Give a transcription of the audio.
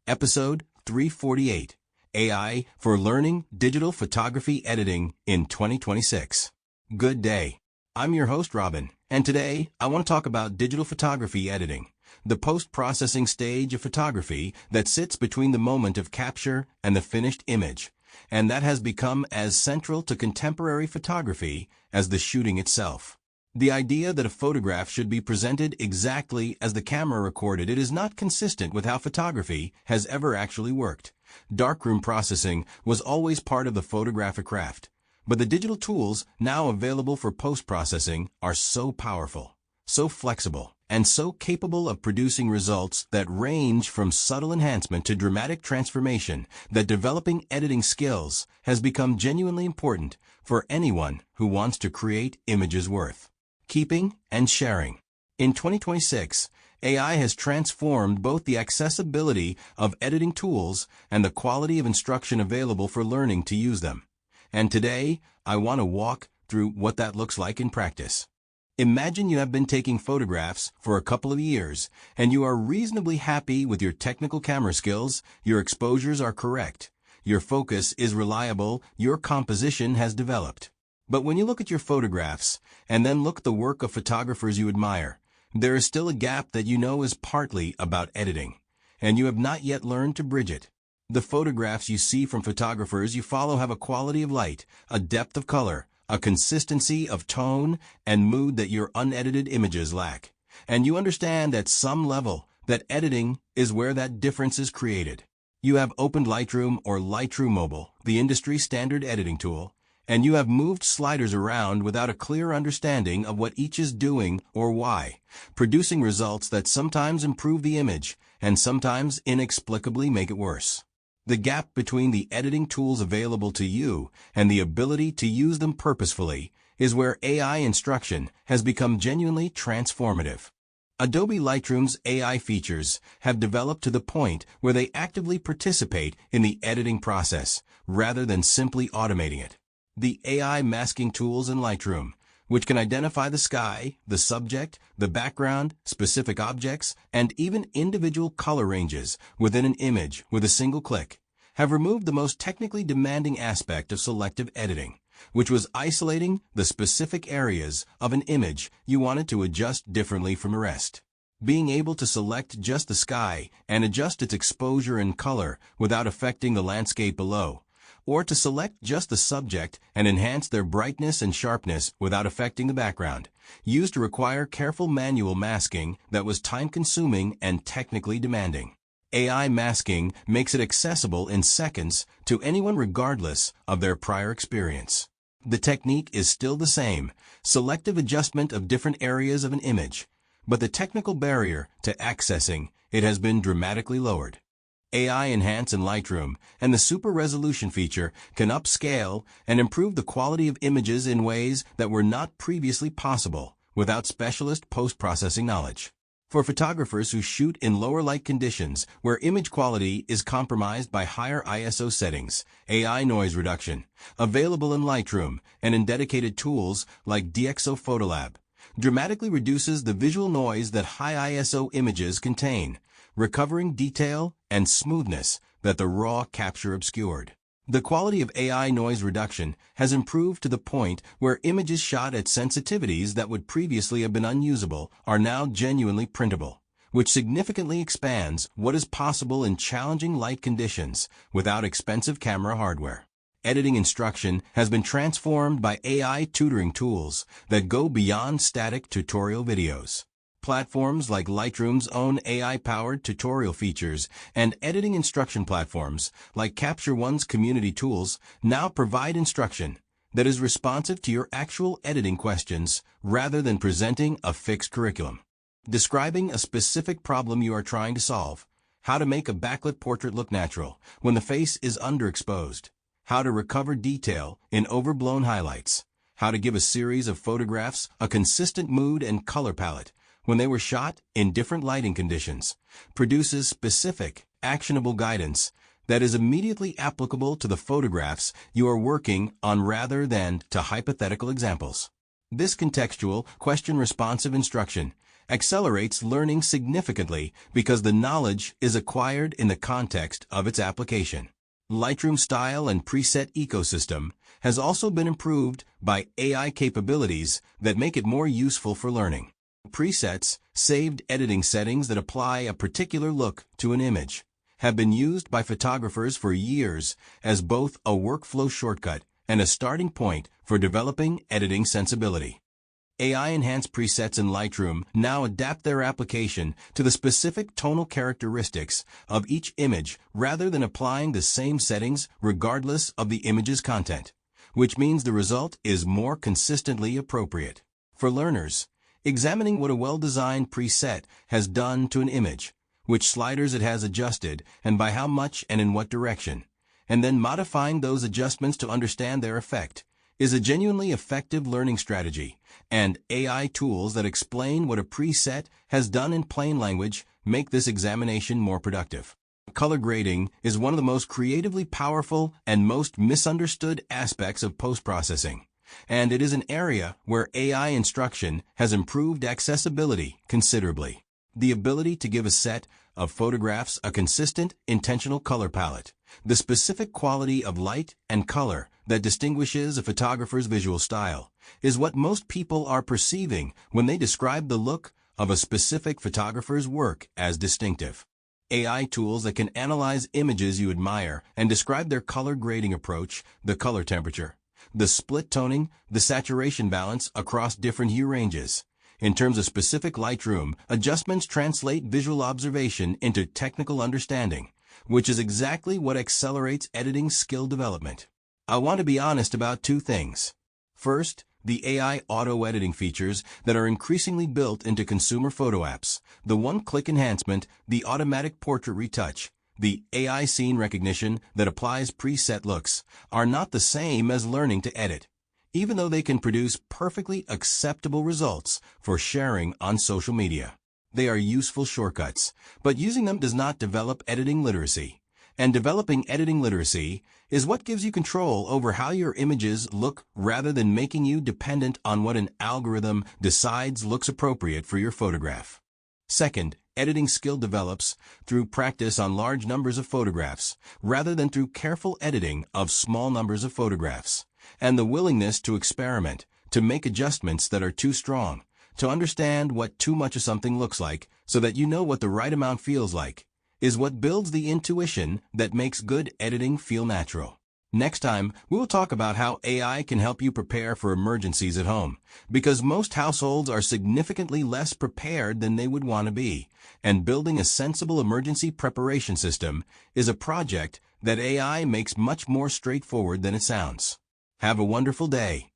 Episode 348, AI for Learning Digital Photography Editing in 2026. Good day. I'm your host, Robin, and today I want to talk about digital photography editing, the post-processing stage of photography that sits between the moment of capture and the finished image, and that has become as central to contemporary photography as the shooting itself. The idea that a photograph should be presented exactly as the camera recorded it is not consistent with how photography has ever actually worked. Darkroom processing was always part of the photographic craft, but the digital tools now available for post-processing are so powerful, so flexible, and so capable of producing results that range from subtle enhancement to dramatic transformation that developing editing skills has become genuinely important for anyone who wants to create images worth keeping and sharing. In 2026, AI has transformed both the accessibility of editing tools and the quality of instruction available for learning to use them. And today, I want to walk through what that looks like in practice. Imagine you have been taking photographs for a couple of years, and you are reasonably happy with your technical camera skills, your exposures are correct, your focus is reliable, your composition has developed. But when you look at your photographs, and then look at the work of photographers you admire, there is still a gap that you know is partly about editing, and you have not yet learned to bridge it. The photographs you see from photographers you follow have a quality of light, a depth of color, a consistency of tone and mood that your unedited images lack. And you understand at some level that editing is where that difference is created. You have opened Lightroom or Lightroom Mobile, the industry standard editing tool, and you have moved sliders around without a clear understanding of what each is doing or why, producing results that sometimes improve the image and sometimes inexplicably make it worse. The gap between the editing tools available to you and the ability to use them purposefully is where AI instruction has become genuinely transformative. Adobe Lightroom's AI features have developed to the point where they actively participate in the editing process rather than simply automating it. The AI masking tools in Lightroom, which can identify the sky, the subject, the background, specific objects, and even individual color ranges within an image with a single click, have removed the most technically demanding aspect of selective editing, which was isolating the specific areas of an image you wanted to adjust differently from the rest. Being able to select just the sky and adjust its exposure and color without affecting the landscape below, or to select just the subject and enhance their brightness and sharpness without affecting the background, used to require careful manual masking that was time-consuming and technically demanding. AI masking makes it accessible in seconds to anyone regardless of their prior experience. The technique is still the same, selective adjustment of different areas of an image, but the technical barrier to accessing it has been dramatically lowered. AI Enhance in Lightroom and the Super Resolution feature can upscale and improve the quality of images in ways that were not previously possible without specialist post-processing knowledge. For photographers who shoot in lower light conditions where image quality is compromised by higher ISO settings, AI noise reduction, available in Lightroom and in dedicated tools like DxO Photolab, dramatically reduces the visual noise that high ISO images contain, recovering detail and smoothness that the raw capture obscured. The quality of AI noise reduction has improved to the point where images shot at sensitivities that would previously have been unusable are now genuinely printable, which significantly expands what is possible in challenging light conditions without expensive camera hardware. Editing instruction has been transformed by AI tutoring tools that go beyond static tutorial videos. Platforms like Lightroom's own AI-powered tutorial features and editing instruction platforms like Capture One's community tools now provide instruction that is responsive to your actual editing questions rather than presenting a fixed curriculum. Describing a specific problem you are trying to solve, how to make a backlit portrait look natural when the face is underexposed, how to recover detail in overblown highlights, how to give a series of photographs a consistent mood and color palette when they were shot in different lighting conditions, produces specific, actionable guidance that is immediately applicable to the photographs you are working on rather than to hypothetical examples. This contextual, question-responsive instruction accelerates learning significantly because the knowledge is acquired in the context of its application. Lightroom style and preset ecosystem has also been improved by AI capabilities that make it more useful for learning. Presets, saved editing settings that apply a particular look to an image, have been used by photographers for years as both a workflow shortcut and a starting point for developing editing sensibility. AI-enhanced presets in Lightroom now adapt their application to the specific tonal characteristics of each image rather than applying the same settings regardless of the image's content, which means the result is more consistently appropriate. For learners, examining what a well-designed preset has done to an image, which sliders it has adjusted, and by how much and in what direction, and then modifying those adjustments to understand their effect, is a genuinely effective learning strategy, and AI tools that explain what a preset has done in plain language make this examination more productive. Color grading is one of the most creatively powerful and most misunderstood aspects of post-processing, and it is an area where AI instruction has improved accessibility considerably. The ability to give a set of photographs a consistent, intentional color palette, the specific quality of light and color that distinguishes a photographer's visual style, is what most people are perceiving when they describe the look of a specific photographer's work as distinctive. AI tools that can analyze images you admire and describe their color grading approach, the color temperature, the split toning, the saturation balance across different hue ranges. In terms of specific Lightroom, adjustments translate visual observation into technical understanding, which is exactly what accelerates editing skill development. I want to be honest about two things. First, the AI auto-editing features that are increasingly built into consumer photo apps, the one-click enhancement, the automatic portrait retouch, the AI scene recognition that applies preset looks, are not the same as learning to edit, even though they can produce perfectly acceptable results for sharing on social media. They are useful shortcuts, but using them does not develop editing literacy. And developing editing literacy is what gives you control over how your images look rather than making you dependent on what an algorithm decides looks appropriate for your photograph. Second, editing skill develops through practice on large numbers of photographs rather than through careful editing of small numbers of photographs, and the willingness to experiment, to make adjustments that are too strong, to understand what too much of something looks like so that you know what the right amount feels like, is what builds the intuition that makes good editing feel natural. Next time, we will talk about how AI can help you prepare for emergencies at home, because most households are significantly less prepared than they would want to be, and building a sensible emergency preparation system is a project that AI makes much more straightforward than it sounds. Have a wonderful day.